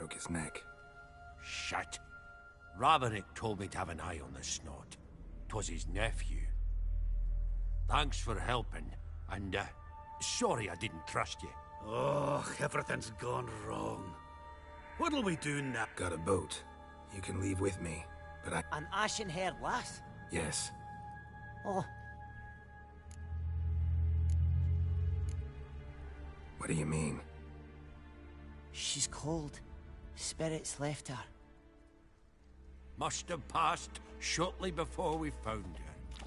broke his neck. Shit. Raverick told me to have an eye on the snot. 'Twas his nephew. Thanks for helping, and, sorry I didn't trust you. Oh, everything's gone wrong. What'll we do now? Got a boat. You can leave with me, but An ashen-haired lass? Yes. Oh, What do you mean? she's cold. Spirits left her. Must have passed shortly before we found her.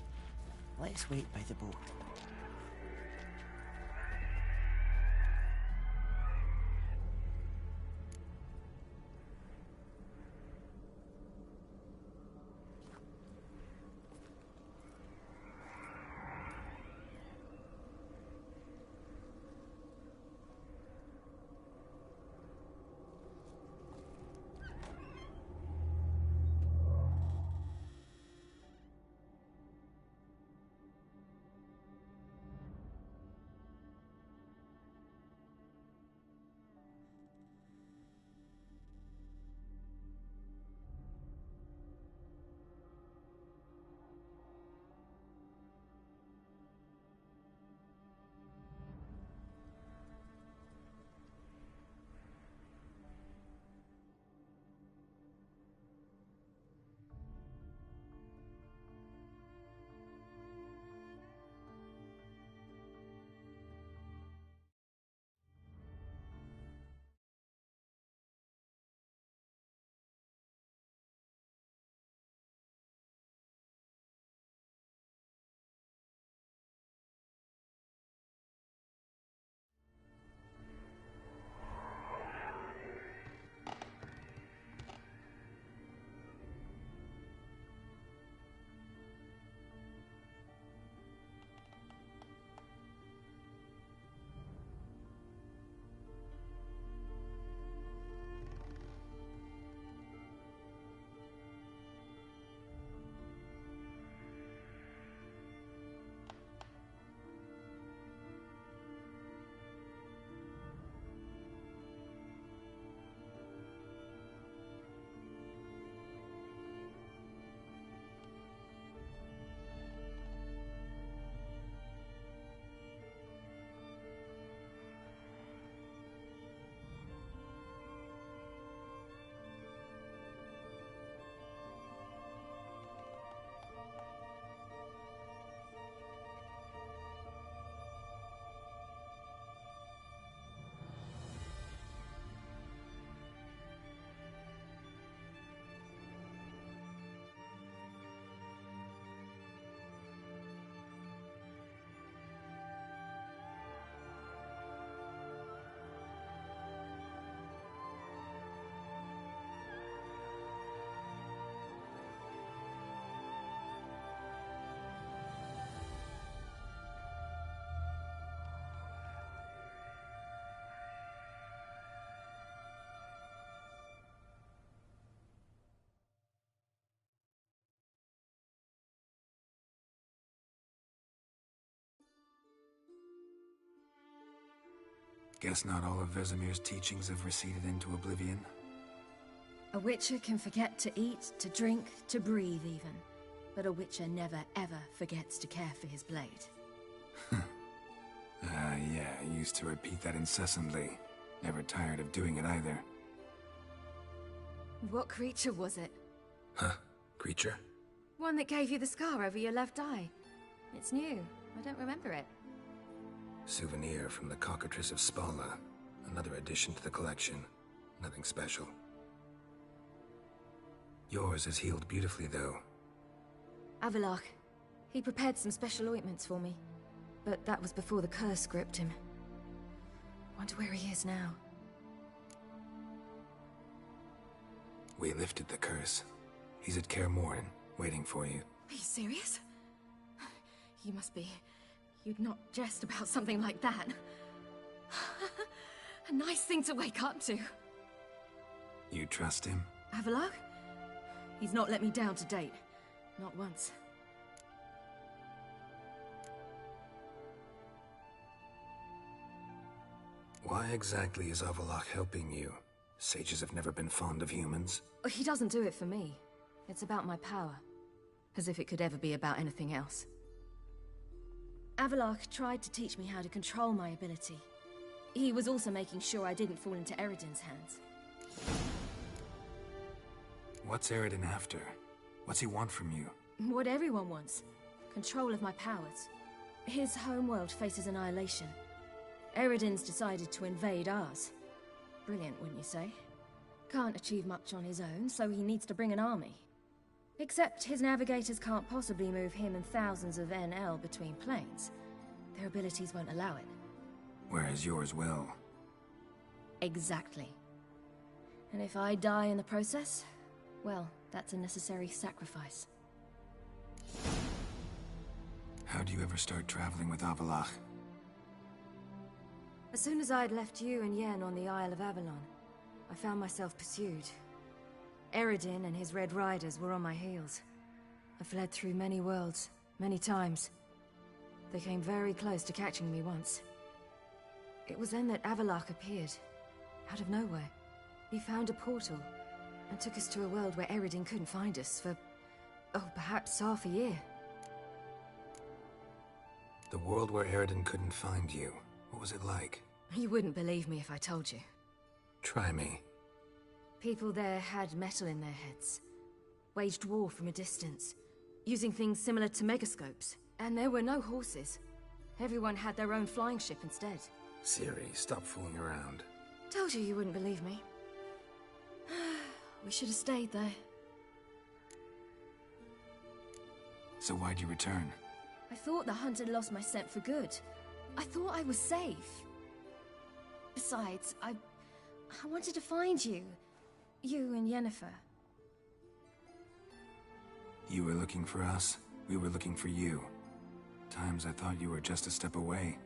Let's wait by the boat. Guess not all of Vesemir's teachings have receded into oblivion. A witcher can forget to eat, to drink, to breathe even. But a witcher never ever forgets to care for his blade. Yeah, I used to repeat that incessantly. Never tired of doing it either. What creature was it? Huh? Creature? One that gave you the scar over your left eye. It's new. I don't remember it. Souvenir from the Cockatrice of Spala. Another addition to the collection. Nothing special. Yours has healed beautifully, though. Avallac'h. He prepared some special ointments for me. But that was before the curse gripped him. Wonder where he is now. We lifted the curse. He's at Kaer Morhen, waiting for you. Are you serious? You must be. You'd not jest about something like that. A nice thing to wake up to. You trust him? Avallac'h? He's not let me down to date. Not once. Why exactly is Avallac'h helping you? Sages have never been fond of humans. He doesn't do it for me. It's about my power. As if it could ever be about anything else. Avallac'h tried to teach me how to control my ability. He was also making sure I didn't fall into Eredin's hands. What's Eredin after? What's he want from you? What everyone wants. Control of my powers. His homeworld faces annihilation. Eredin's decided to invade ours. Brilliant, wouldn't you say? Can't achieve much on his own, so he needs to bring an army. Except his navigators can't possibly move him and thousands of NL between planes. Their abilities won't allow it. Whereas yours will. Exactly. And if I die in the process, well, that's a necessary sacrifice. How do you ever start traveling with Avallac'h? As soon as I'd left you and Yen on the Isle of Avalon, I found myself pursued. Eredin and his Red Riders were on my heels. I fled through many worlds, many times. They came very close to catching me once. It was then that Avallac'h appeared, out of nowhere. He found a portal, and took us to a world where Eredin couldn't find us for, oh, perhaps half a year. The world where Eredin couldn't find you. What was it like? You wouldn't believe me if I told you. Try me. People there had metal in their heads. Waged war from a distance, using things similar to megascopes. And there were no horses. Everyone had their own flying ship instead. Ciri, stop fooling around. Told you wouldn't believe me. We should have stayed there. So why'd you return? I thought the hunt had lost my scent for good. I thought I was safe. Besides, I wanted to find you. You and Yennefer. You were looking for us, we were looking for you. Times I thought you were just a step away.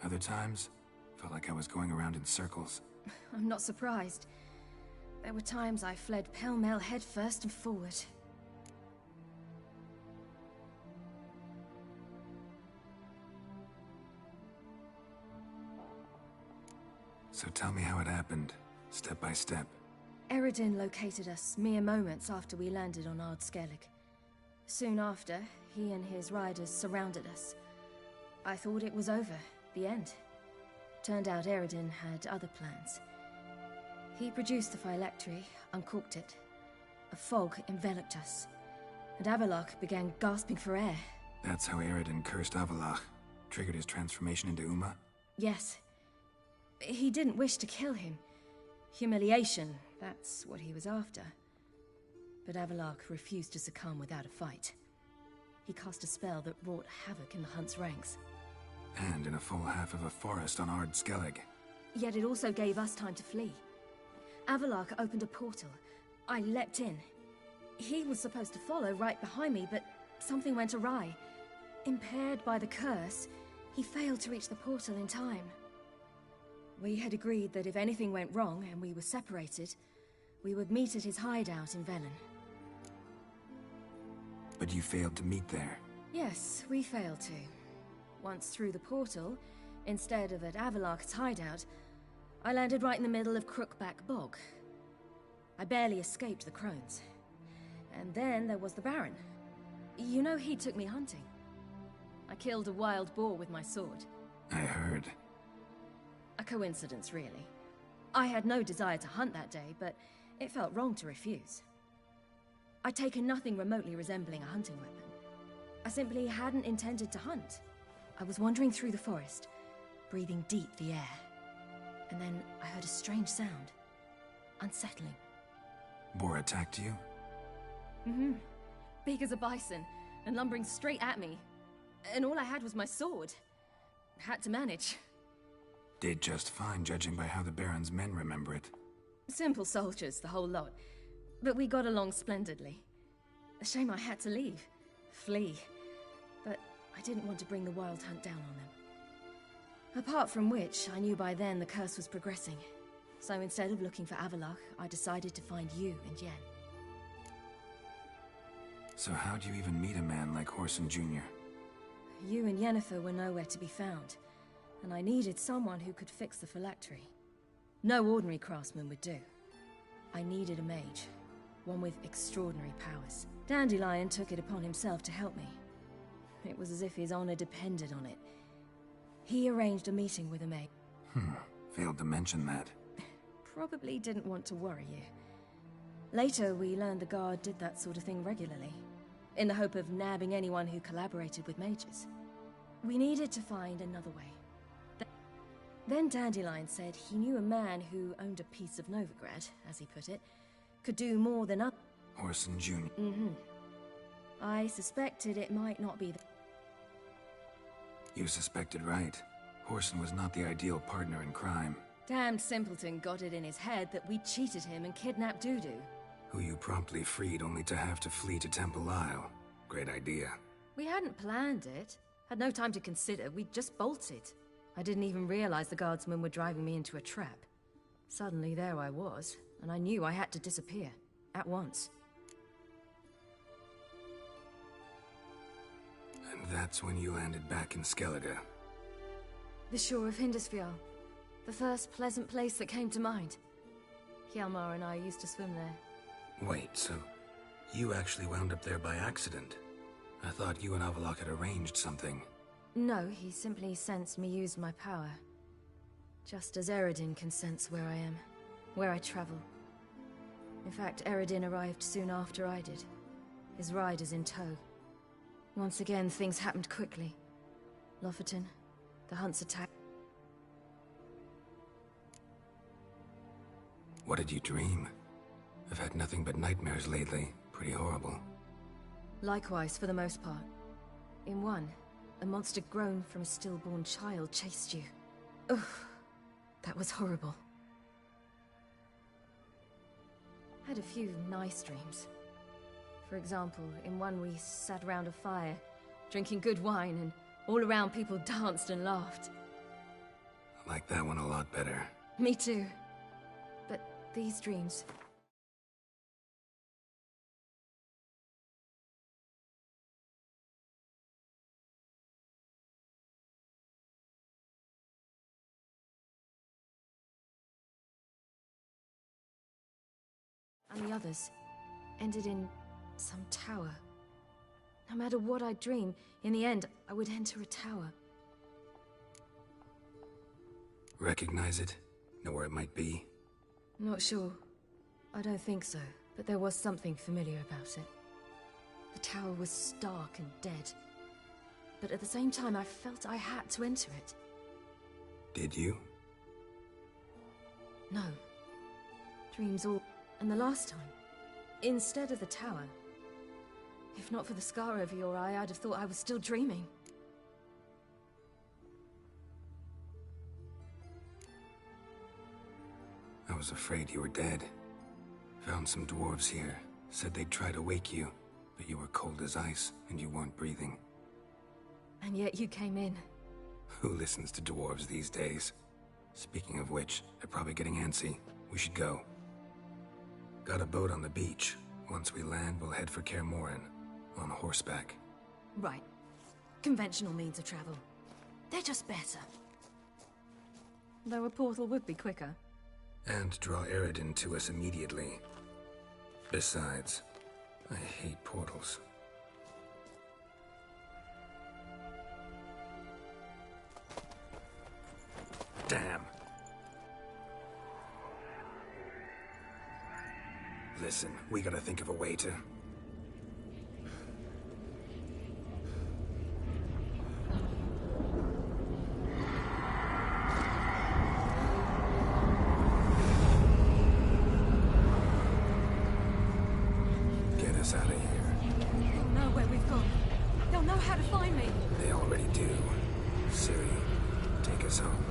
Other times, felt like I was going around in circles. I'm not surprised. There were times I fled pell-mell headfirst and forward. So tell me how it happened, step by step. Eredin located us mere moments after we landed on Ard Skellig. Soon after, he and his riders surrounded us. I thought it was over, the end. Turned out Eredin had other plans. He produced the phylactery, uncorked it. A fog enveloped us, and Avallac'h began gasping for air. That's how Eredin cursed Avallac'h, triggered his transformation into Uma? Yes. He didn't wish to kill him. Humiliation, that's what he was after. But Avallac'h refused to succumb without a fight. He cast a spell that wrought havoc in the hunt's ranks. And in a full half of a forest on Ard Skellig. Yet it also gave us time to flee. Avallac'h opened a portal. I leapt in. He was supposed to follow right behind me, but something went awry. Impaired by the curse, he failed to reach the portal in time. We had agreed that if anything went wrong and we were separated, we would meet at his hideout in Velen. But you failed to meet there. Yes, we failed to. Once through the portal, instead of at Avallac'h's hideout, I landed right in the middle of Crookback Bog. I barely escaped the crones. And then there was the Baron. You know he took me hunting. I killed a wild boar with my sword. I heard. A coincidence, really. I had no desire to hunt that day, but it felt wrong to refuse. I'd taken nothing remotely resembling a hunting weapon. I simply hadn't intended to hunt. I was wandering through the forest, breathing deep the air. And then I heard a strange sound. Unsettling. Boar attacked you? Mm-hmm. Big as a bison, and lumbering straight at me. And all I had was my sword. Had to manage. Did just fine, judging by how the Baron's men remember it. Simple soldiers, the whole lot. But we got along splendidly. A shame I had to leave. Flee. But I didn't want to bring the Wild Hunt down on them. Apart from which, I knew by then the curse was progressing. So instead of looking for Avallac'h, I decided to find you and Yen. So how'd you even meet a man like Whoreson Jr.? You and Yennefer were nowhere to be found, and I needed someone who could fix the phylactery. No ordinary craftsman would do. I needed a mage, one with extraordinary powers. Dandelion took it upon himself to help me. It was as if his honor depended on it. He arranged a meeting with a mage. Failed to mention that. Probably didn't want to worry you. Later, we learned the Guard did that sort of thing regularly, in the hope of nabbing anyone who collaborated with mages. We needed to find another way. Then Dandelion said he knew a man who owned a piece of Novigrad, as he put it, could do more than others. Orson Jr. I suspected it might not be the... You suspected right. Orson was not the ideal partner in crime. Damned simpleton got it in his head that we cheated him and kidnapped Dudu. Who you promptly freed only to have to flee to Temple Isle. Great idea. We hadn't planned it. Had no time to consider. We just bolted. I didn't even realize the guardsmen were driving me into a trap. Suddenly there I was, and I knew I had to disappear. At once. And that's when you landed back in Skellige. The shore of Hindisfjall. The first pleasant place that came to mind. Hjalmar and I used to swim there. Wait, so you actually wound up there by accident? I thought you and Avallac'h had arranged something. No, he simply sensed me use my power. Just as Eredin can sense where I am, where I travel. In fact, Eredin arrived soon after I did. His riders in tow. Once again, things happened quickly. Lofoten, the Hunt's attack. What did you dream? I've had nothing but nightmares lately. Pretty horrible. Likewise, for the most part. In one, a monster grown from a stillborn child chased you. Ugh, that was horrible. Had a few nice dreams. For example, in one we sat around a fire, drinking good wine, and all around people danced and laughed. I like that one a lot better. Me too. But these dreams... and the others ended in some tower. No matter what I dream, in the end, I would enter a tower. Recognize it? Know where it might be? Not sure. I don't think so, but there was something familiar about it. The tower was stark and dead. But at the same time, I felt I had to enter it. Did you? No. Dreams all... And the last time, instead of the tower, if not for the scar over your eye, I'd have thought I was still dreaming. I was afraid you were dead. Found some dwarves here. Said they'd try to wake you, but you were cold as ice and you weren't breathing. And yet you came in. Who listens to dwarves these days? Speaking of which, they're probably getting antsy. We should go. Got a boat on the beach. Once we land, we'll head for Kaer Morhen, on horseback. Right. Conventional means of travel. They're just better. Though a portal would be quicker. And draw Eredin to us immediately. Besides, I hate portals. Damn. Listen, we gotta think of a way to... get us out of here. They'll know where we've gone. They'll know how to find me. They already do. Ciri, take us home.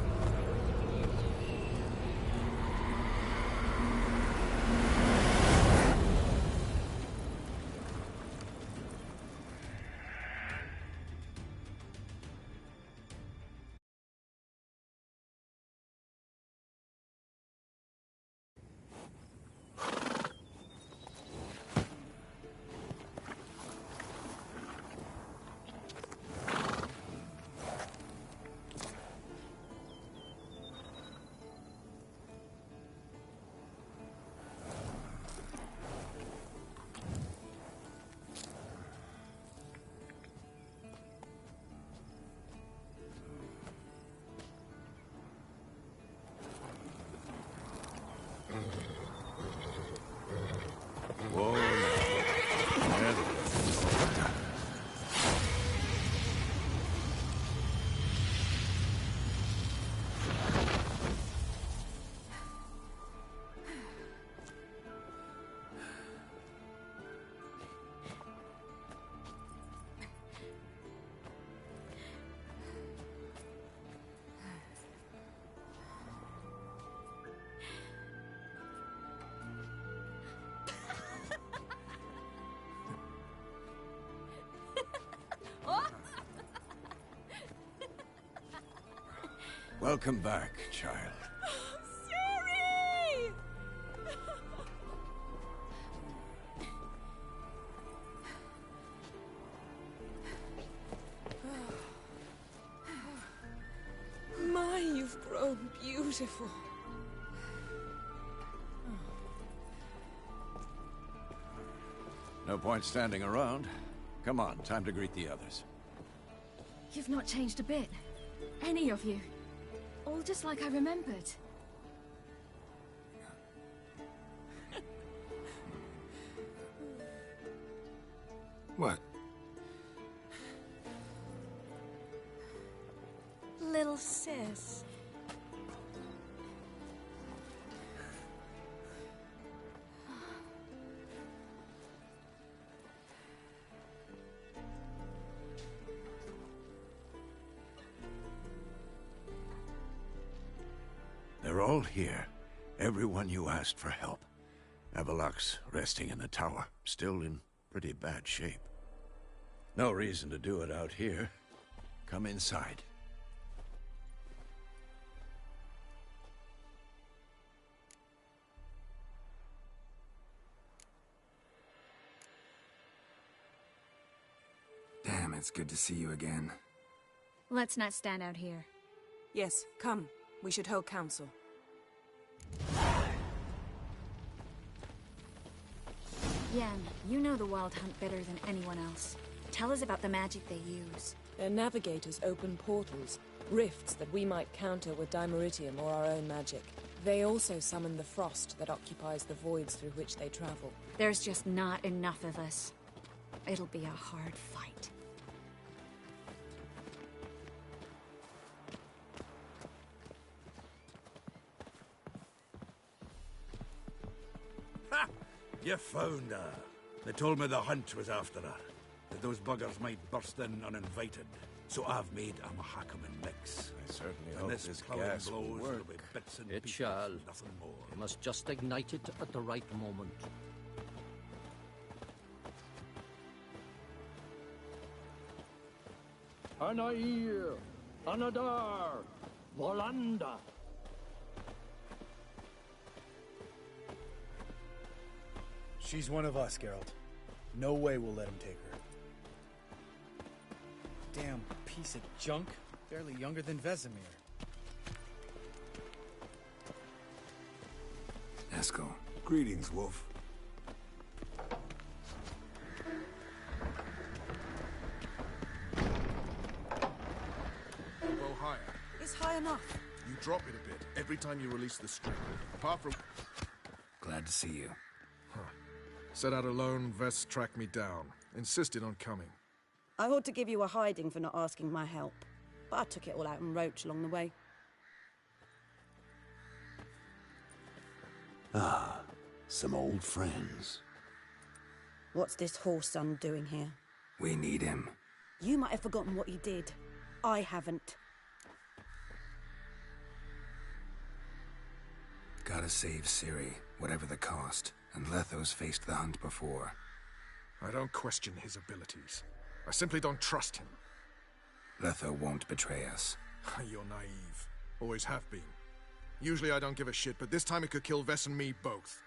Whoa, now. There they go. Welcome back, child. Siri! My, you've grown beautiful. No point standing around. Come on, time to greet the others. You've not changed a bit. Any of you. All just like I remembered. What? Little sis. They're all here. Everyone you asked for help. Avallac'h's resting in the tower, still in pretty bad shape. No reason to do it out here. Come inside. Damn, it's good to see you again. Let's not stand out here. Yes, come. We should hold council. Yen, you know the Wild Hunt better than anyone else. Tell us about the magic they use. Their navigators open portals, rifts that we might counter with Dimeritium or our own magic. They also summon the frost that occupies the voids through which they travel. There's just not enough of us. It'll be a hard fight. Ha! You found her. They told me the hunt was after her. That those buggers might burst in uninvited. So I've made a Mahakaman mix. I certainly And hope this this plowing gas will blows, work. there'll be bits and It pieces, shall. nothing more. You must just ignite it at the right moment. Anair, Anadar, Volanda. She's one of us, Geralt. No way we'll let him take her. Damn piece of junk. Barely younger than Vesemir. Eskel. Greetings, Wolf. Elbow higher. It's high enough. You drop it a bit every time you release the string. Apart from... Glad to see you. Set out alone, Vess tracked me down. Insisted on coming. I ought to give you a hiding for not asking my help. But I took it all out in Roach along the way. Ah, some old friends. What's this horse son doing here? We need him. You might have forgotten what he did. I haven't. Gotta save Ciri, whatever the cost. And Letho's faced the hunt before. I don't question his abilities. I simply don't trust him. Letho won't betray us. You're naive. Always have been. Usually I don't give a shit, but this time it could kill Vess and me both.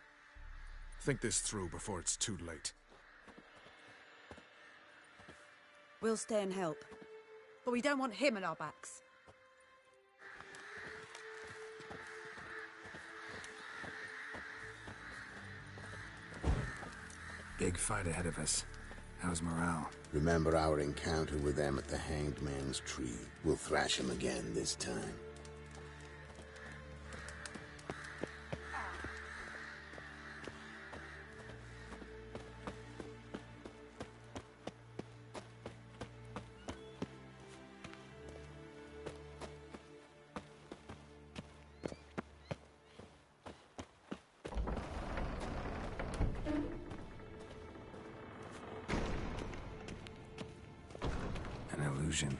Think this through before it's too late. We'll stay and help. But we don't want him at our backs. Big fight ahead of us. How's morale? Remember our encounter with them at the Hanged Man's Tree. We'll thrash him again this time. illusion.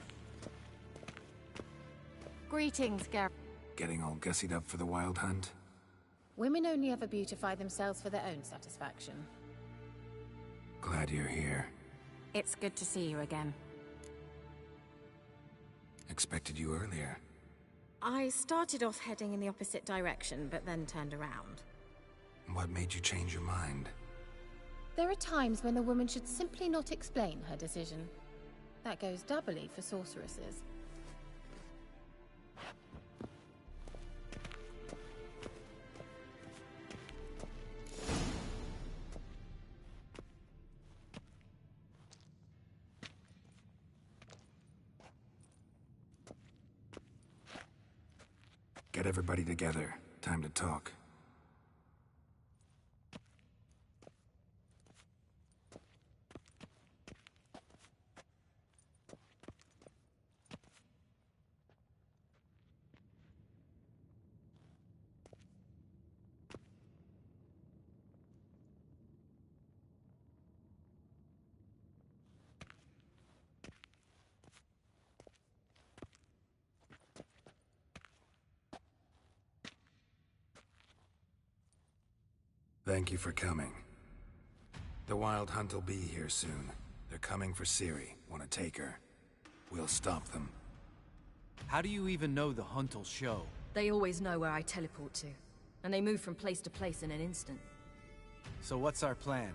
Greetings, Gar. Getting all gussied up for the Wild Hunt? Women only ever beautify themselves for their own satisfaction. Glad you're here. It's good to see you again. Expected you earlier. I started off heading in the opposite direction, but then turned around. What made you change your mind? There are times when a woman should simply not explain her decision. That goes doubly for sorceresses. Get everybody together. Time to talk. Thank you for coming. The Wild Hunt will be here soon. They're coming for Ciri. Want to take her? We'll stop them. How do you even know the hunt will show? They always know where I teleport to. And they move from place to place in an instant. So what's our plan?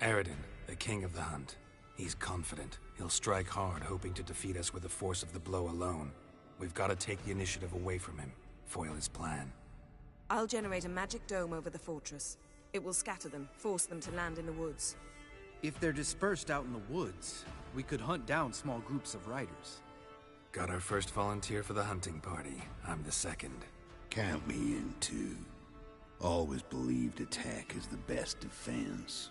Eredin, the king of the hunt. He's confident. He'll strike hard, hoping to defeat us with the force of the blow alone. We've got to take the initiative away from him, foil his plan. I'll generate a magic dome over the fortress. It will scatter them, force them to land in the woods. If they're dispersed out in the woods, we could hunt down small groups of riders. Got our first volunteer for the hunting party. I'm the second. Count me in, too. Always believed attack is the best defense.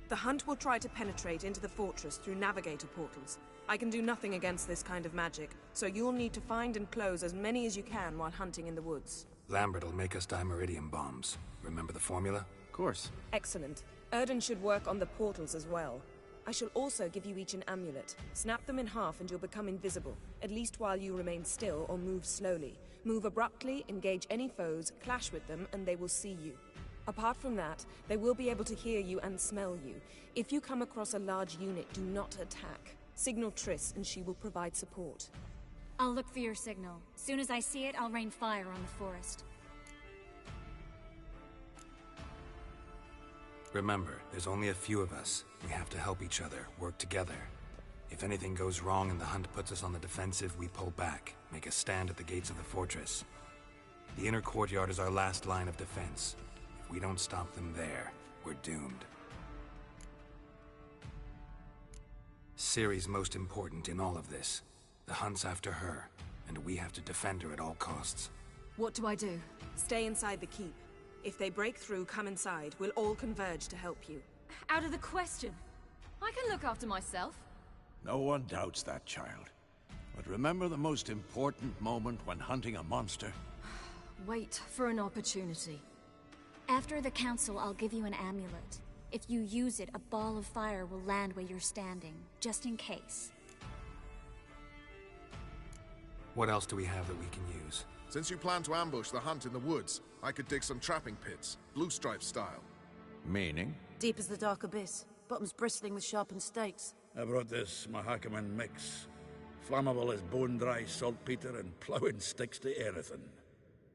The hunt will try to penetrate into the fortress through navigator portals. I can do nothing against this kind of magic, so you'll need to find and close as many as you can while hunting in the woods. Lambert'll make us dimeridium bombs. Remember the formula? Of course. Excellent. Erden should work on the portals as well. I shall also give you each an amulet. Snap them in half and you'll become invisible, at least while you remain still or move slowly. Move abruptly, engage any foes, clash with them, and they will see you. Apart from that, they will be able to hear you and smell you. If you come across a large unit, do not attack. Signal Triss and she will provide support. I'll look for your signal. Soon as I see it, I'll rain fire on the forest. Remember, there's only a few of us. We have to help each other, work together. If anything goes wrong and the hunt puts us on the defensive, we pull back, make a stand at the gates of the fortress. The inner courtyard is our last line of defense. If we don't stop them there, we're doomed. Ciri's most important in all of this. The hunt's after her, and we have to defend her at all costs. What do I do? Stay inside the keep. If they break through, come inside. We'll all converge to help you. Out of the question. I can look after myself. No one doubts that, child. But remember the most important moment when hunting a monster? Wait for an opportunity. After the council, I'll give you an amulet. If you use it, a ball of fire will land where you're standing, just in case. What else do we have that we can use? Since you plan to ambush the hunt in the woods, I could dig some trapping pits, blue stripe style. Meaning? Deep as the dark abyss, bottoms bristling with sharpened stakes. I brought this Mahakaman mix. Flammable as bone-dry saltpeter and ploughing sticks to anything.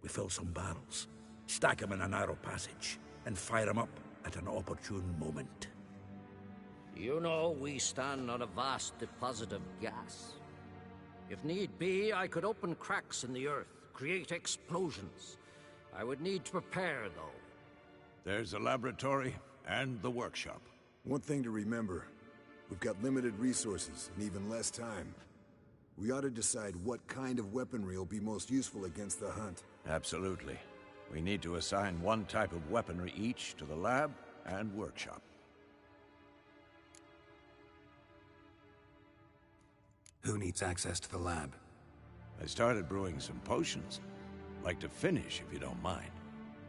We fill some barrels, stack them in a narrow passage, and fire them up at an opportune moment. You know, we stand on a vast deposit of gas. If need be, I could open cracks in the earth, create explosions. I would need to prepare, though. There's the laboratory and the workshop. One thing to remember, we've got limited resources and even less time. We ought to decide what kind of weaponry will be most useful against the hunt. Absolutely. We need to assign one type of weaponry each to the lab and workshop. Who needs access to the lab? I started brewing some potions. Like to finish, if you don't mind.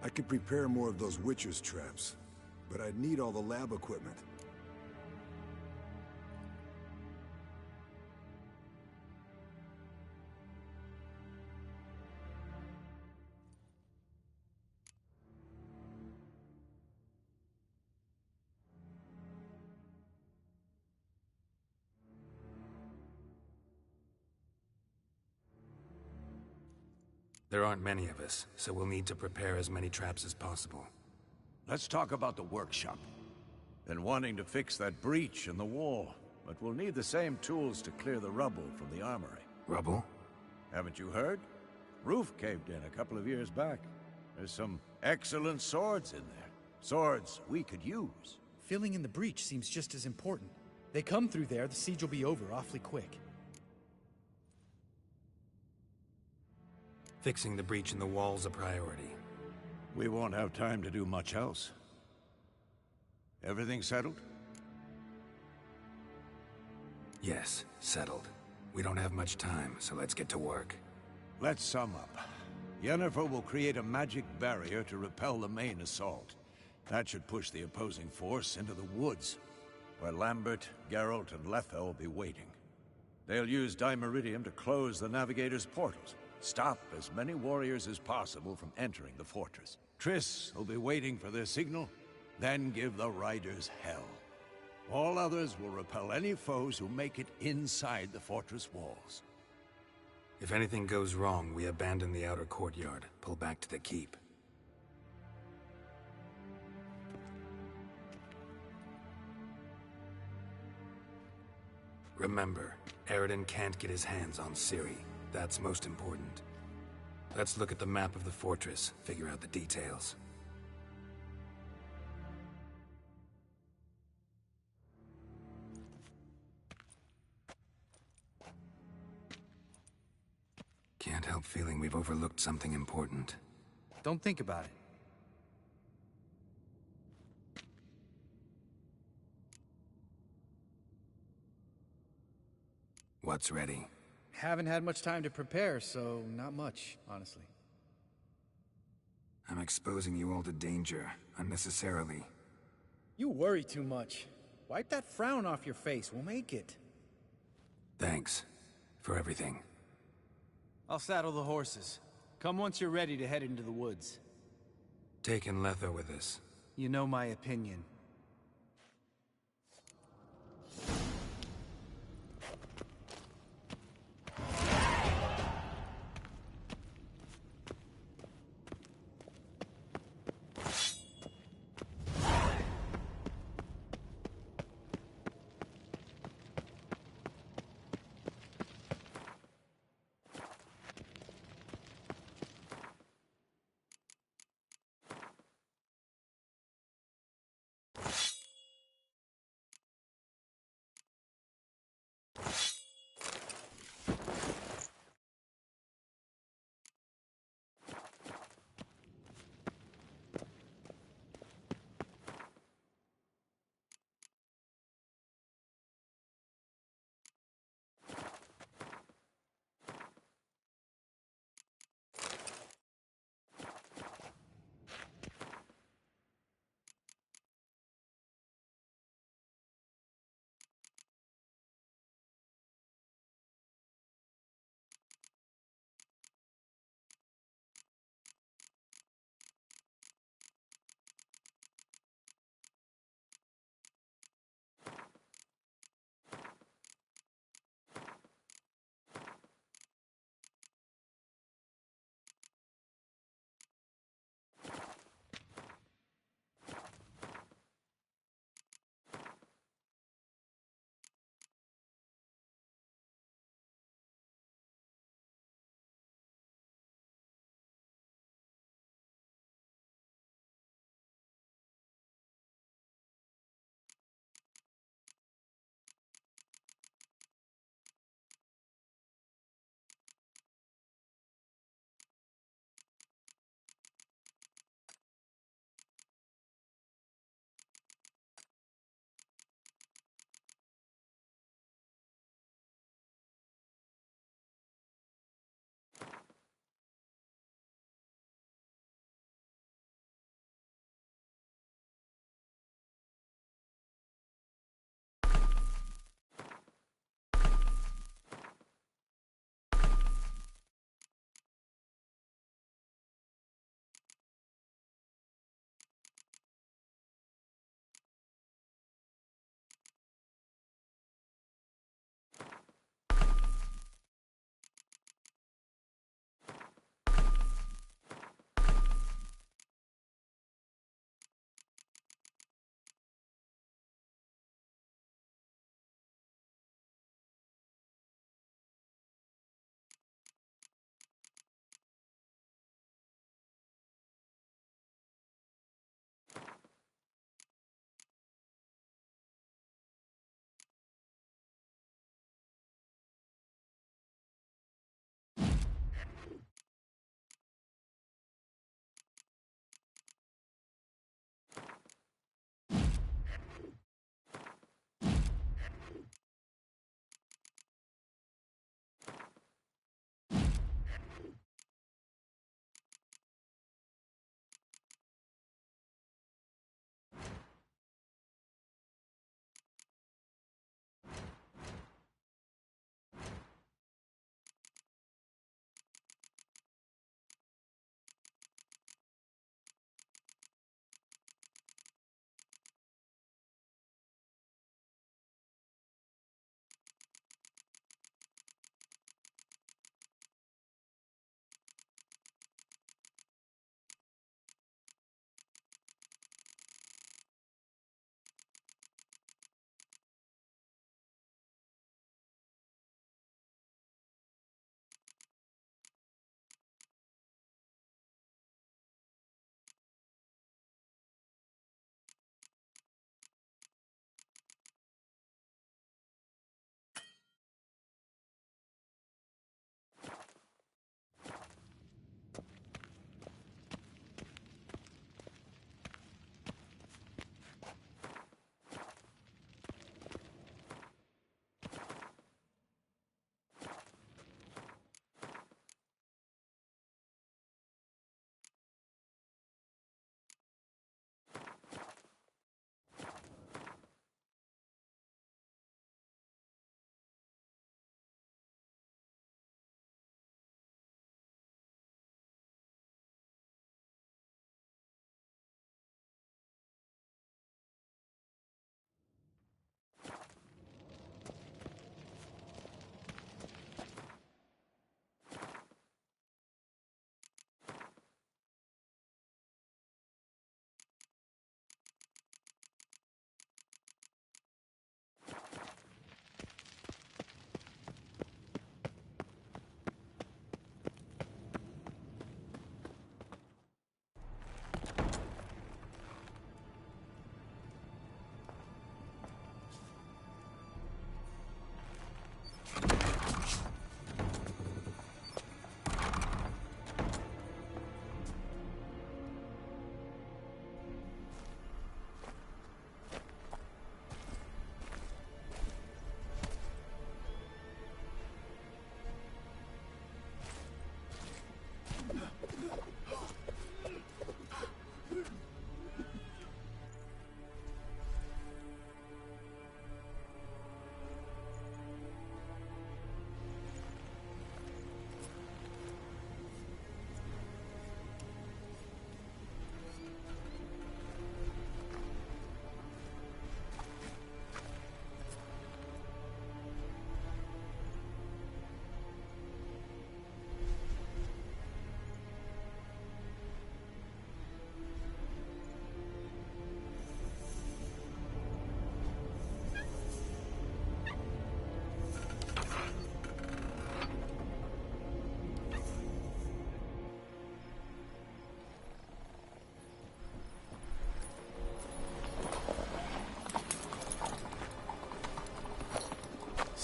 I could prepare more of those Witcher's traps, but I'd need all the lab equipment. There aren't many of us, so we'll need to prepare as many traps as possible. Let's talk about the workshop. Been wanting to fix that breach in the wall, but we'll need the same tools to clear the rubble from the armory. Rubble? Haven't you heard? Roof caved in a couple of years back. There's some excellent swords in there. Swords we could use. Filling in the breach seems just as important. They come through there, the siege will be over awfully quick. Fixing the breach in the wall's a priority. We won't have time to do much else. Everything settled? Yes, settled. We don't have much time, so let's get to work. Let's sum up. Yennefer will create a magic barrier to repel the main assault. That should push the opposing force into the woods, where Lambert, Geralt, and Letha will be waiting. They'll use Dimeridium to close the Navigator's portals. Stop as many warriors as possible from entering the fortress. Triss will be waiting for their signal, then give the riders hell. All others will repel any foes who make it inside the fortress walls. If anything goes wrong, we abandon the outer courtyard, pull back to the keep. Remember, Eredin can't get his hands on Ciri. That's most important. Let's look at the map of the fortress, figure out the details. Can't help feeling we've overlooked something important. Don't think about it. What's ready? Haven't had much time to prepare, so not much, honestly. I'm exposing you all to danger, unnecessarily. You worry too much. Wipe that frown off your face, we'll make it. Thanks. For everything. I'll saddle the horses. Come once you're ready to head into the woods. Taking Letha with us. You know my opinion.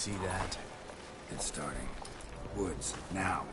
see that. It's starting. Woods, now.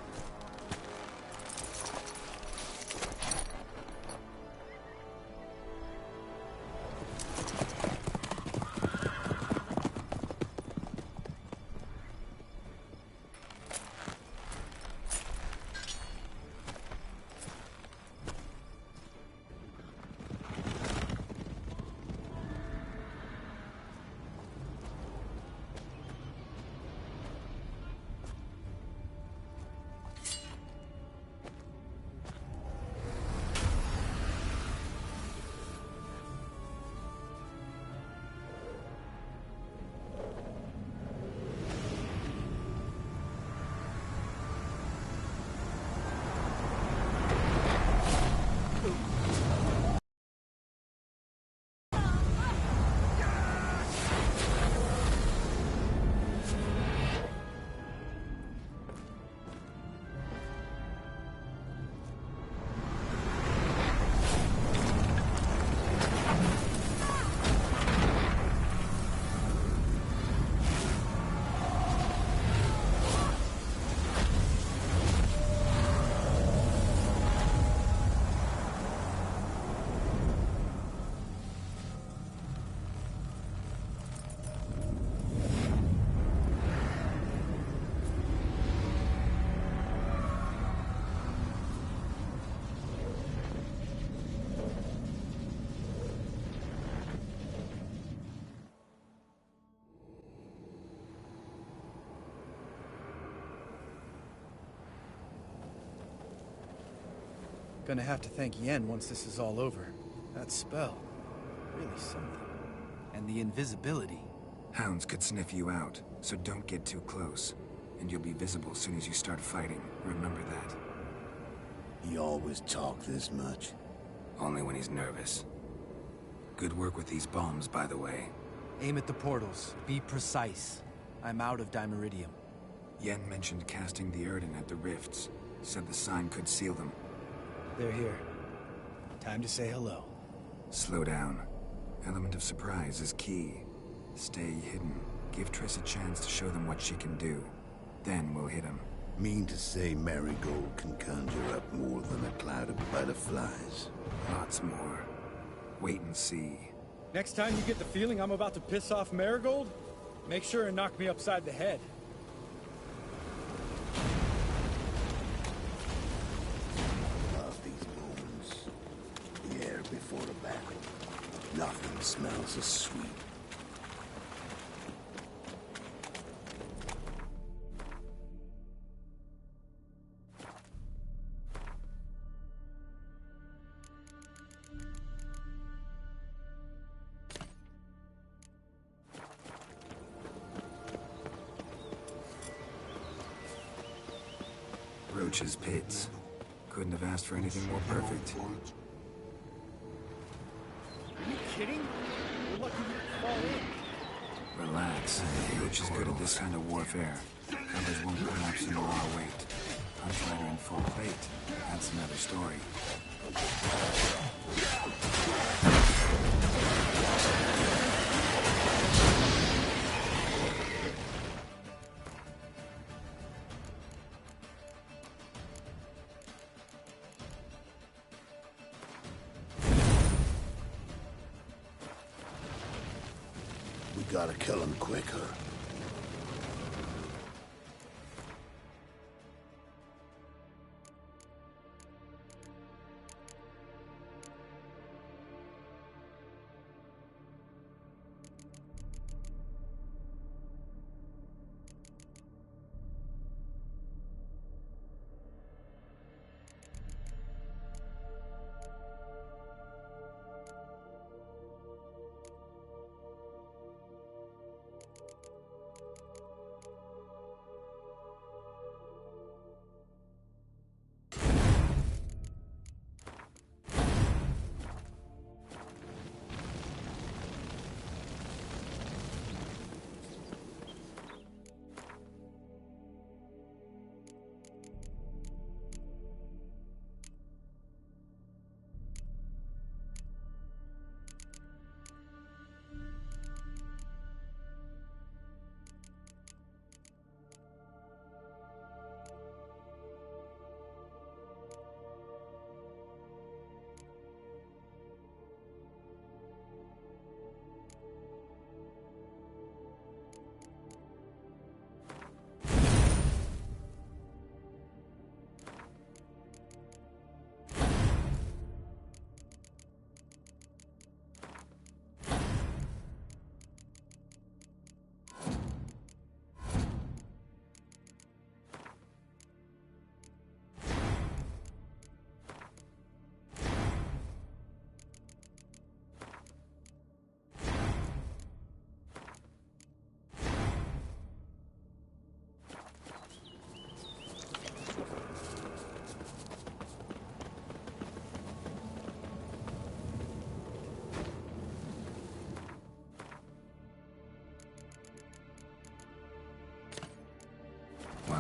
Gonna have to thank Yen once this is all over. That spell, really something. And the invisibility. Hounds could sniff you out, so don't get too close. And you'll be visible as soon as you start fighting. Remember that. He always talk this much? Only when he's nervous. Good work with these bombs, by the way. Aim at the portals. Be precise. I'm out of Dimeridium. Yen mentioned casting the Erden at the rifts. Said the sign could seal them. They're here. Time to say hello. Slow down. Element of surprise is key. Stay hidden. Give Triss a chance to show them what she can do. Then we'll hit him. Mean to say Marigold can conjure up more than a cloud of butterflies? Lots more. Wait and see. Next time you get the feeling I'm about to piss off Marigold, make sure and knock me upside the head. Love these moments. The air before the battle. Nothing smells as sweet. Roach's pits. Couldn't have asked for anything more perfect. Are you kidding? You're lucky you didn't fall in. Relax. Roach is good at this kind of warfare. Covers won't collapse under our weight. Huntrider in full plate. That's another story. We gotta kill him quicker.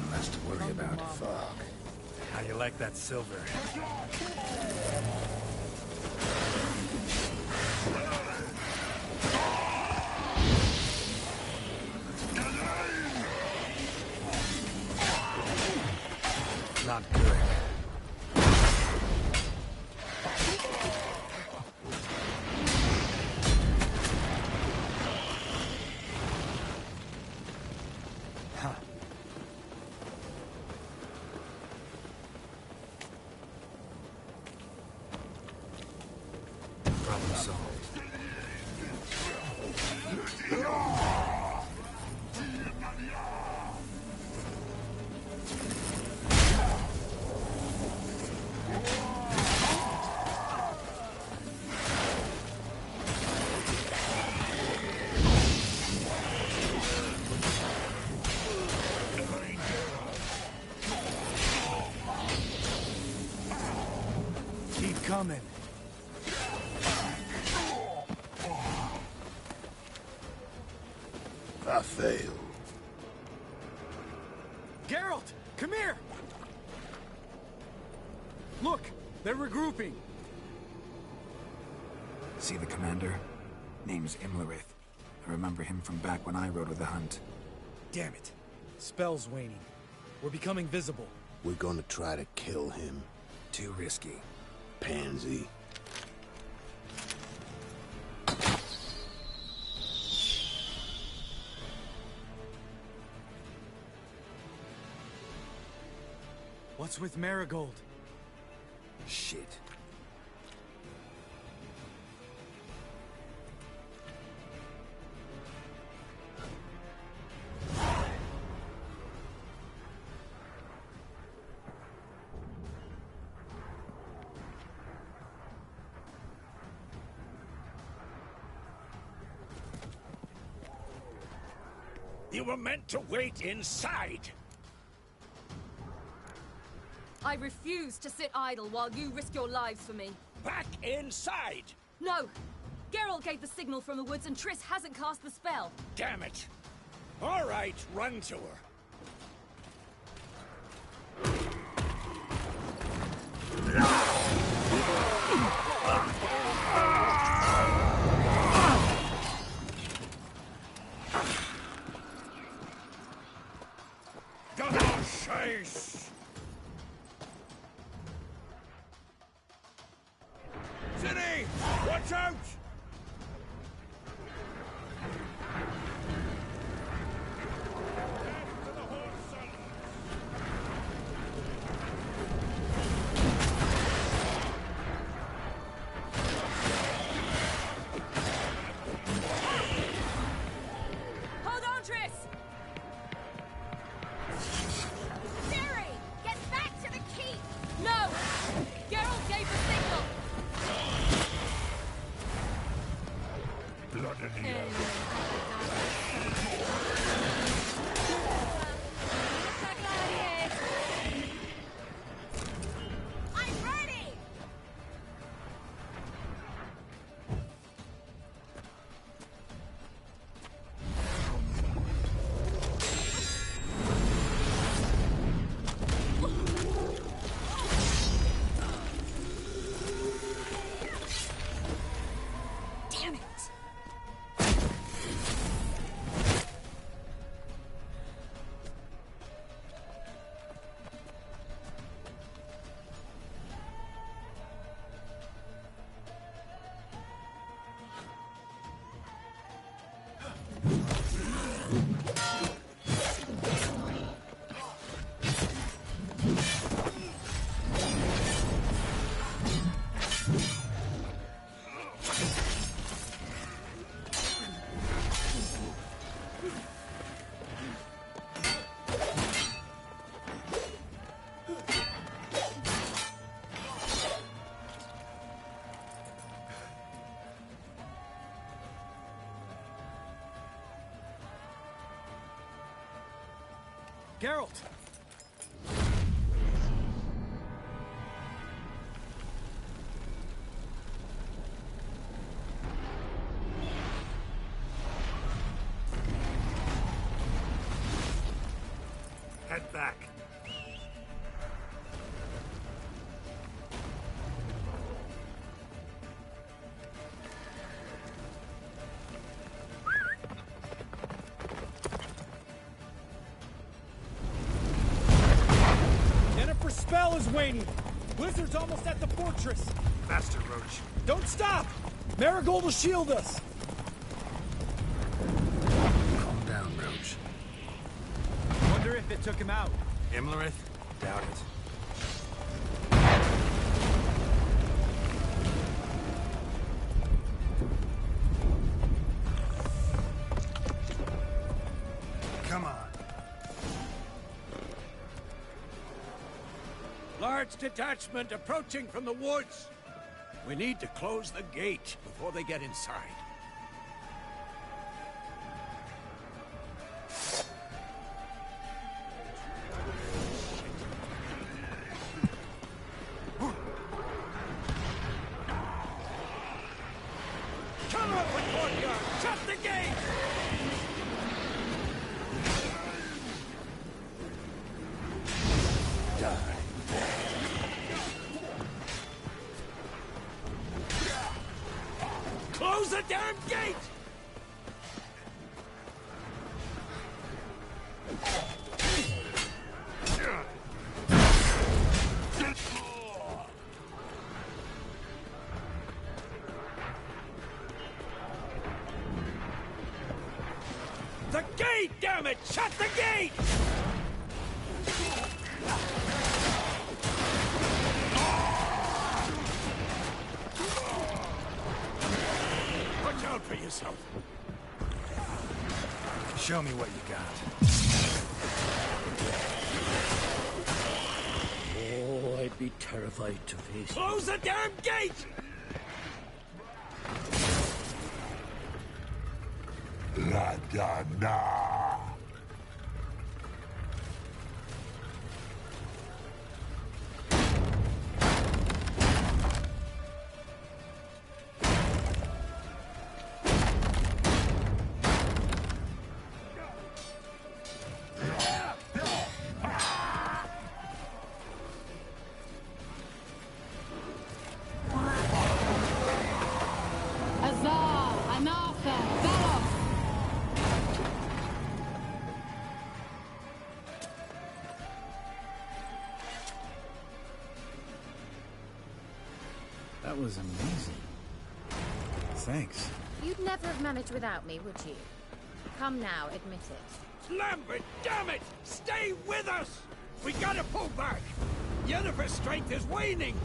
one less to worry about. Fuck. How you like that silver? Not good. Problem solved. Keep coming. I failed. Geralt, come here! Look, they're regrouping. See the commander? Name's Imlerith. I remember him from back when I rode with the Hunt. Damn it. Spell's waning. We're becoming visible. We're gonna try to kill him. Too risky. Pansy. What's with Marigold? Shit. You were meant to wait inside. I refuse to sit idle while you risk your lives for me. Back inside! No! Geralt gave the signal from the woods and Triss hasn't cast the spell. Damn it! All right, run to her. Chase! City! Watch out! Hold on, Triss! No! Geralt gave the signal! Blood in the air. I'm ready! Damn it! Geralt! Head back. Jennifer's spell is waning. Blizzard's almost at the fortress. Faster, Roach. Don't stop! Marigold will shield us. Calm down, Roach. Wonder if it took him out. Imlerith? Doubt it. Come on. Large detachment approaching from the woods. We need to close the gate before they get inside. Come up with courtyard! Shut the gate! Die. Close the damn gate! The gate, damn it! Shut the gate! Watch out for yourself. Show me what you got. Oh, I'd be terrified to face you. Close the damn gate! La da da. That was amazing. Thanks. You'd never have managed without me, would you? Come now, admit it. Lambert, damn it! Stay with us! We gotta pull back! Yennefer's strength is waning!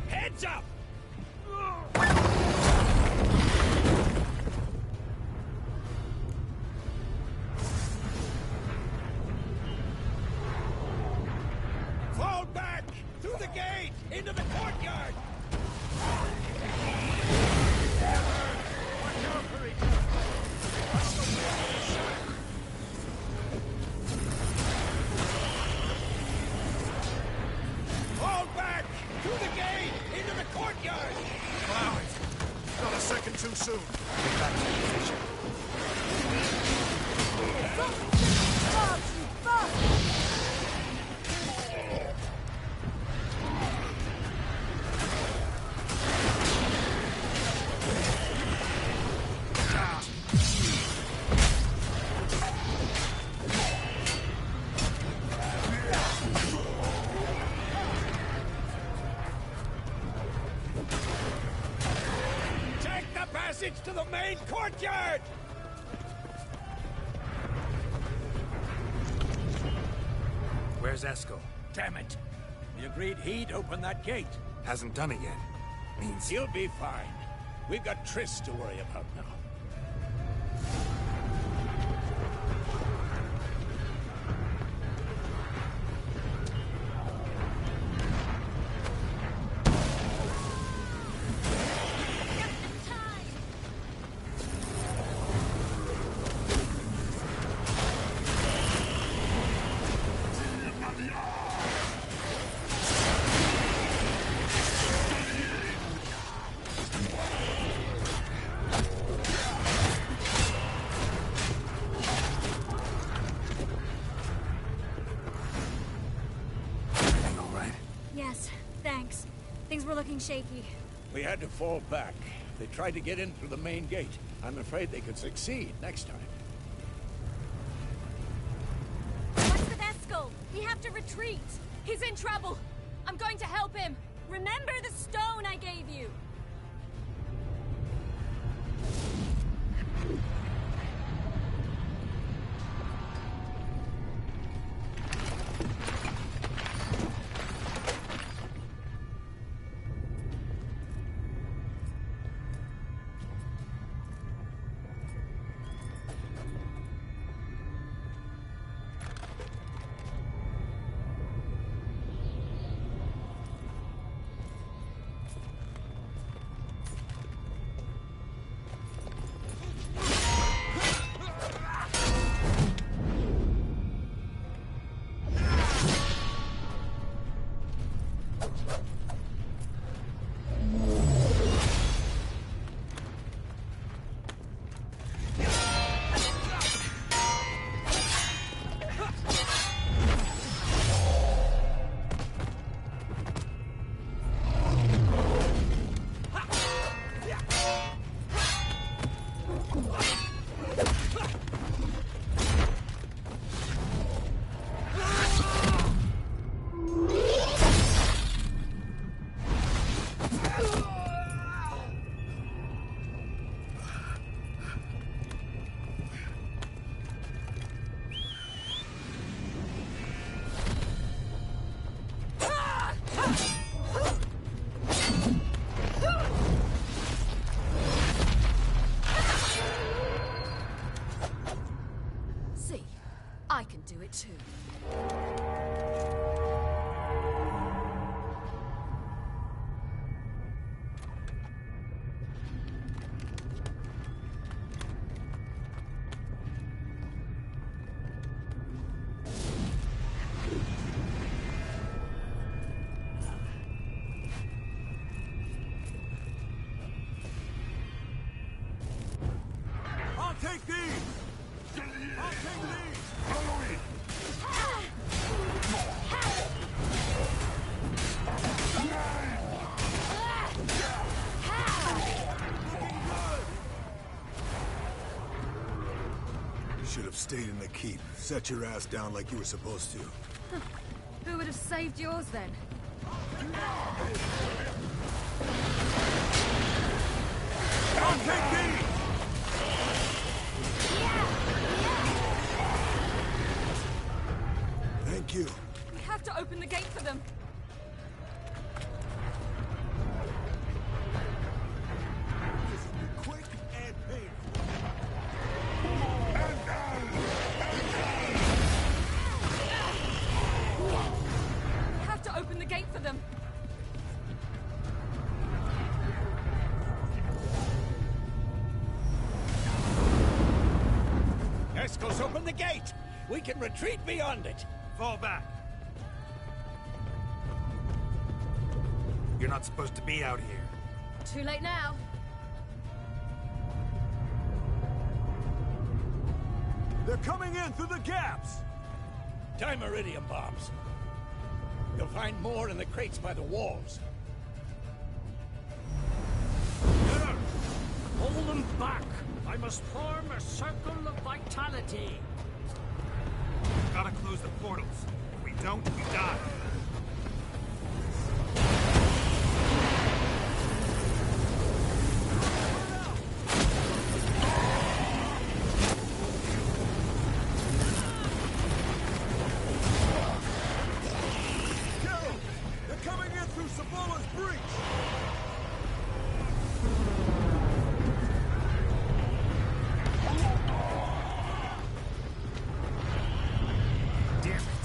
Heads up! Fall back! Through the gate! Into the courtyard! Watch out for each Fall back! Through the gate! Into the courtyard! Allow it. Not a second too soon. Get back to your position. Take the passage to the main courtyard! Where's Eskel? Damn it! We agreed he'd open that gate. Hasn't done it yet. Means He'll be fine. We've got Triss to worry about now. Things were looking shaky. We had to fall back. They tried to get in through the main gate. I'm afraid they could succeed next time. What's with Eskel? We have to retreat. He's in trouble. I'm going to help him. Remember the stone I gave you. I can do it too. I'll take these! I'll take these! Follow me! You should have stayed in the keep. Set your ass down like you were supposed to. Who would have saved yours then? I'll take these! Thank you. We have to open the gate for them. This will be quick and painful. We have to open the gate for them. Eskel's open the gate! We can retreat beyond it! Fall back. You're not supposed to be out here. Too late now. They're coming in through the gaps! Time iridium bombs. You'll find more in the crates by the walls. Hold them back! I must form a circle of vitality. Gotta close the portals. If we don't, we die. Geralt! They're coming in through Sabola's breach!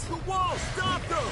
The wall! Stop them!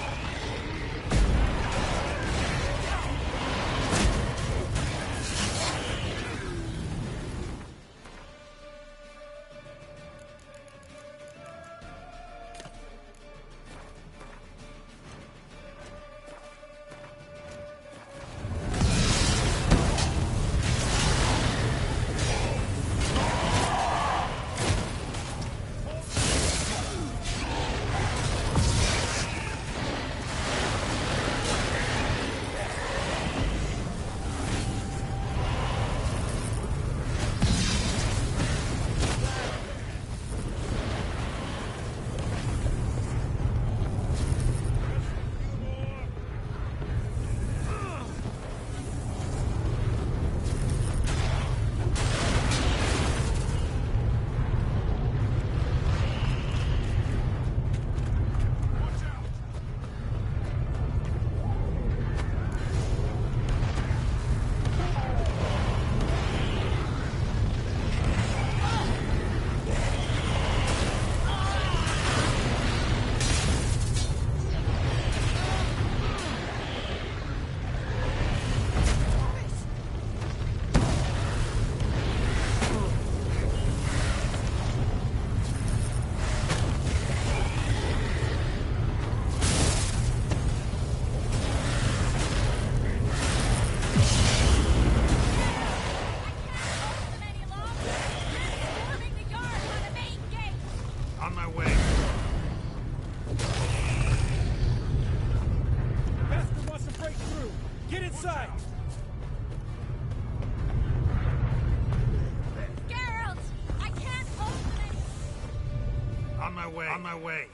way. On my way.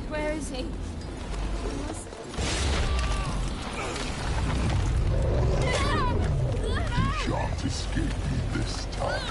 Where is he? Shan't escape me this time.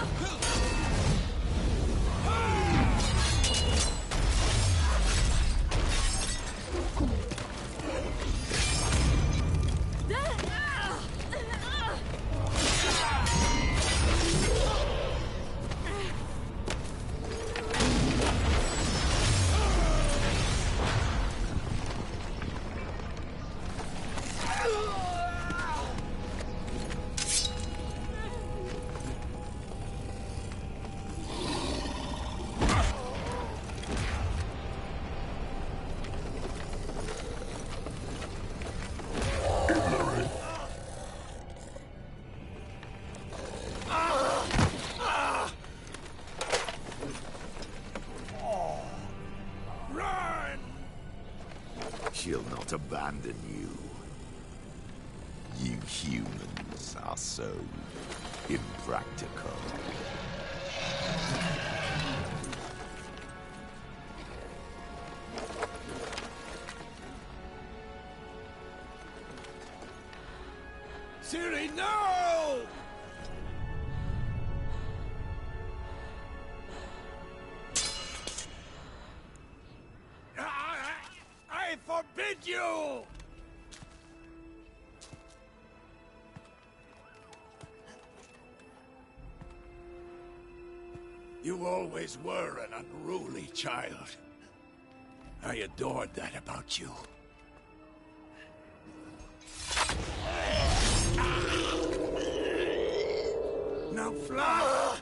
She'll not abandon you. You humans are so impractical. Ciri, no! I forbid you! You always were an unruly child. I adored that about you. Now fly!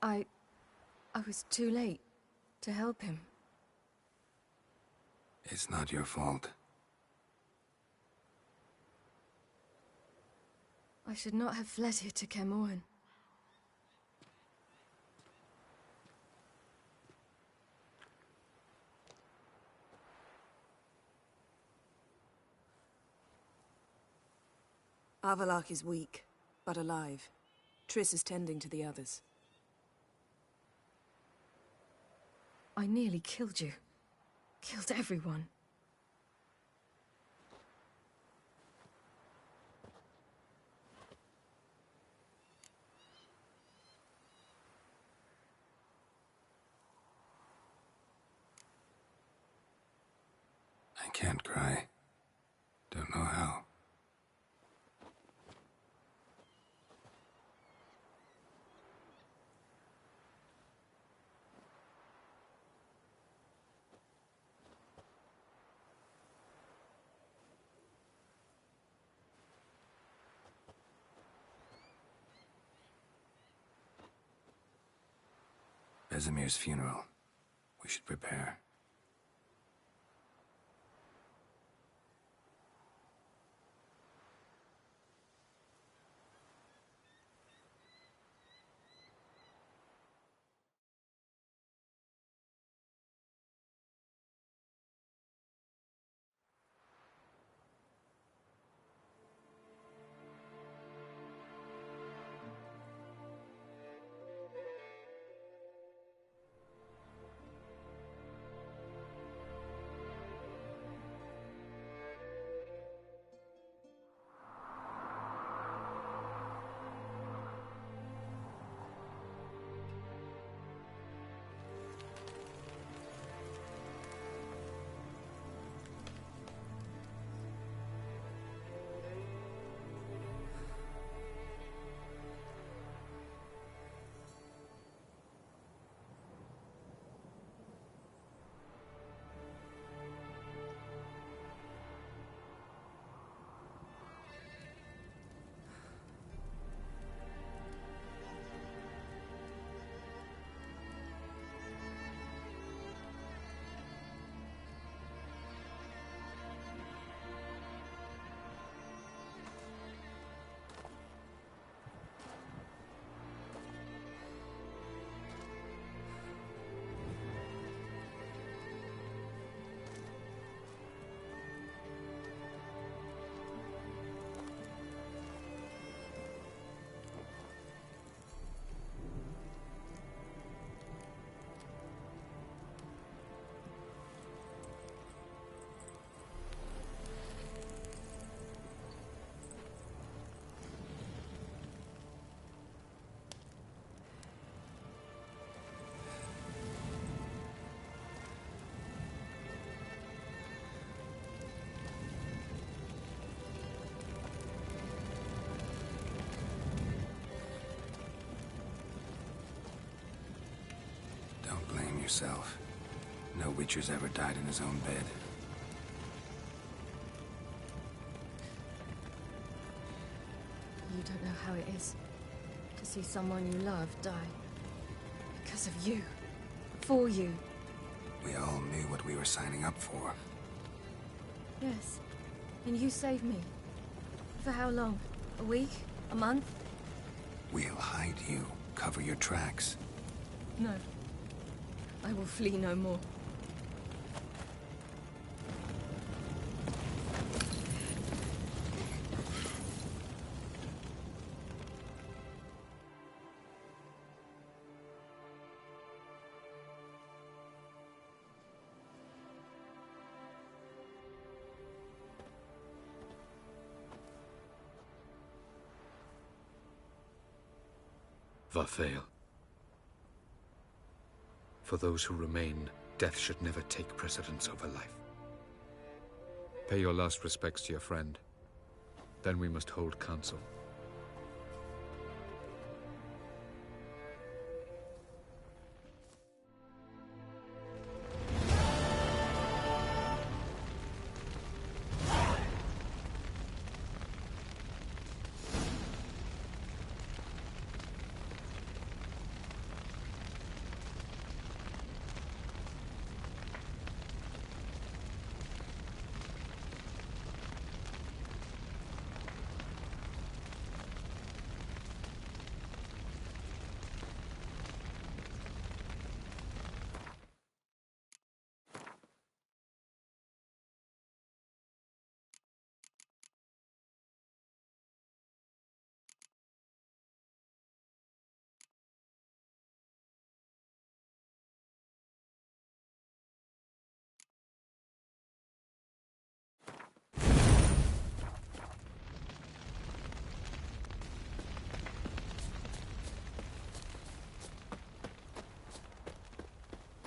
I was too late to help him. It's not your fault. I should not have fled here to Kaer Morhen. Avallac'h is weak, but alive. Triss is tending to the others. I nearly killed you. Killed everyone. I can't cry. Don't know how. Vesemir's funeral. We should prepare. Yourself. No Witcher's ever died in his own bed. You don't know how it is to see someone you love die. Because of you. For you. We all knew what we were signing up for. Yes. And you saved me. For how long? A week? A month? We'll hide you. Cover your tracks. No. I will flee no more. Varthael. For those who remain, death should never take precedence over life. Pay your last respects to your friend. Then we must hold council.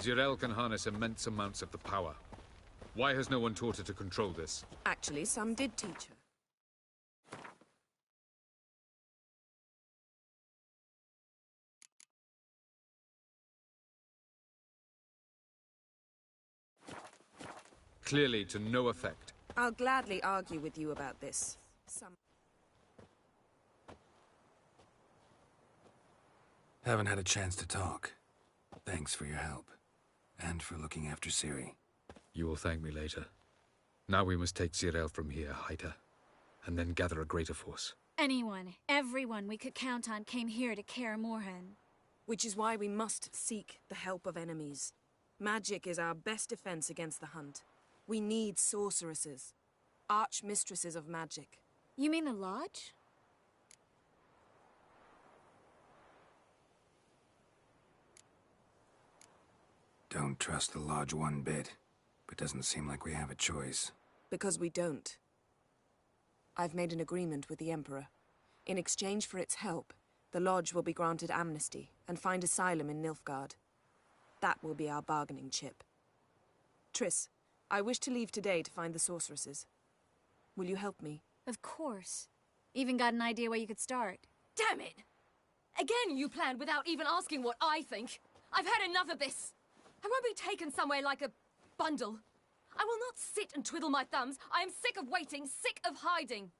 Zyrel can harness immense amounts of the power. Why has no one taught her to control this? Actually, some did teach her. Clearly to no effect. I'll gladly argue with you about this. Haven't had a chance to talk. Thanks for your help. And for looking after Ciri. You will thank me later. Now we must take Zyrel from here, hide her, and then gather a greater force. Anyone, everyone we could count on came here to Kaer Morhen. Which is why we must seek the help of enemies. Magic is our best defense against the Hunt. We need sorceresses. Archmistresses of magic. You mean the Lodge? Don't trust the Lodge one bit, but doesn't seem like we have a choice. Because we don't. I've made an agreement with the Emperor. In exchange for its help, the Lodge will be granted amnesty and find asylum in Nilfgaard. That will be our bargaining chip. Triss, I wish to leave today to find the sorceresses. Will you help me? Of course. Even got an idea where you could start. Damn it! Again you planned without even asking what I think. I've had enough of this. I won't be taken somewhere like a bundle. I will not sit and twiddle my thumbs. I am sick of waiting, sick of hiding.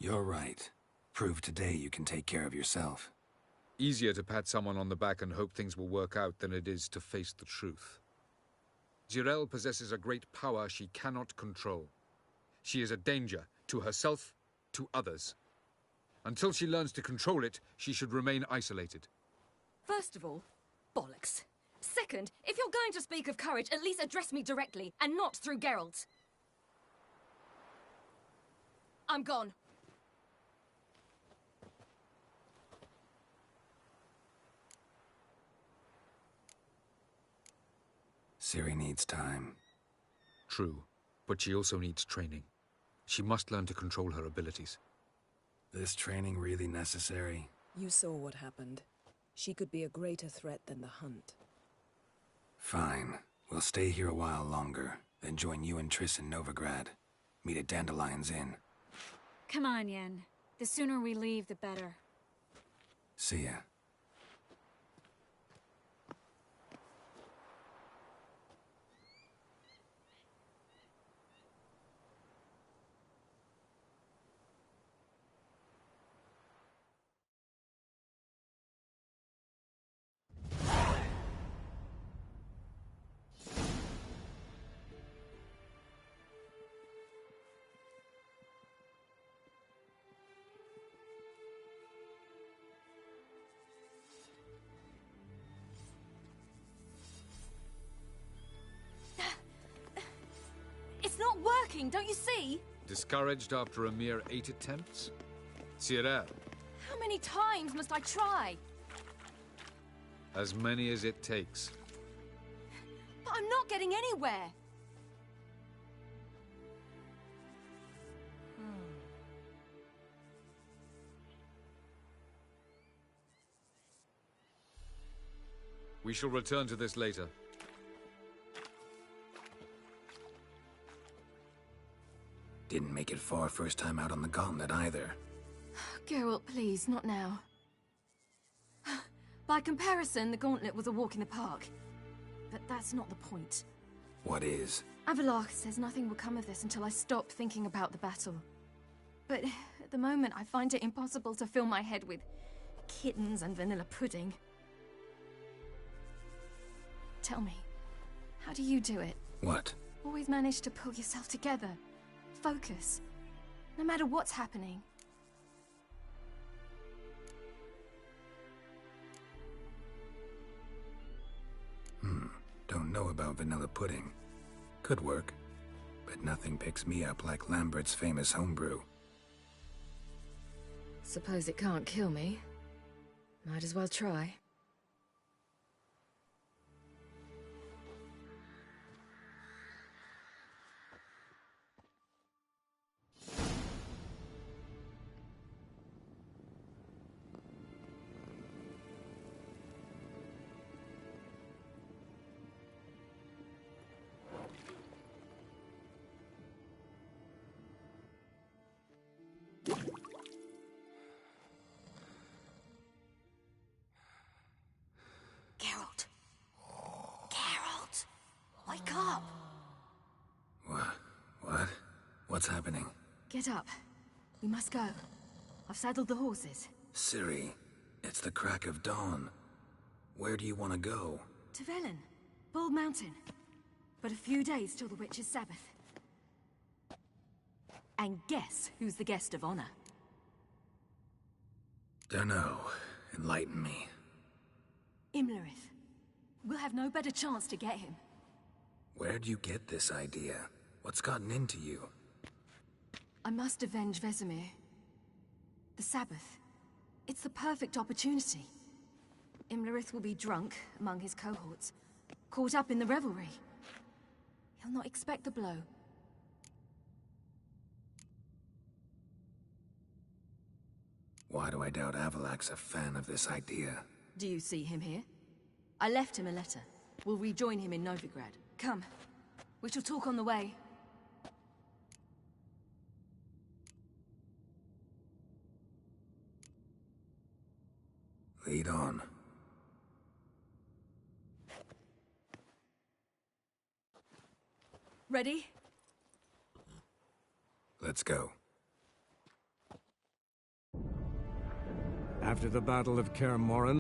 You're right. Prove today you can take care of yourself. Easier to pat someone on the back and hope things will work out than it is to face the truth. Jirel possesses a great power she cannot control. She is a danger to herself, to others. Until she learns to control it, she should remain isolated. First of all, bollocks. Second, if you're going to speak of courage, at least address me directly, and not through Geralt. I'm gone. Ciri needs time. True, but she also needs training. She must learn to control her abilities. This training really necessary? You saw what happened. She could be a greater threat than the Hunt. Fine. We'll stay here a while longer, then join you and Triss in Novigrad. Meet at Dandelion's Inn. Come on, Yen. The sooner we leave, the better. See ya. It's not working, don't you see? Discouraged after a mere 8 attempts? Cyril, How many times must I try? as many as it takes. But I'm not getting anywhere. We shall return to this later. Didn't make it far first time out on the gauntlet either. Geralt, please, not now. By comparison, the gauntlet was a walk in the park. But that's not the point. What is? Avallac'h says nothing will come of this until I stop thinking about the battle. But at the moment, I find it impossible to fill my head with kittens and vanilla pudding. Tell me, how do you do it? What? Always manage to pull yourself together. Focus. No matter what's happening. Don't know about vanilla pudding. Could work. But nothing picks me up like Lambert's famous homebrew. Suppose it can't kill me. Might as well try. Geralt. Geralt! Wake up! What? What's happening? Get up. We must go. I've saddled the horses. Ciri, it's the crack of dawn. Where do you want to go? To Velen. Bald Mountain. But a few days till the Witch's Sabbath. And guess who's the guest of honor? Dunno. Enlighten me. Imlerith. We'll have no better chance to get him. Where'd you get this idea? What's gotten into you? I must avenge Vesemir. The Sabbath. It's the perfect opportunity. Imlerith will be drunk among his cohorts, caught up in the revelry. He'll not expect the blow. Why do I doubt Avallac'h's a fan of this idea? Do you see him here? I left him a letter. We'll rejoin him in Novigrad. Come. We shall talk on the way. Lead on. Ready? Let's go. After the Battle of Kaer Morhen,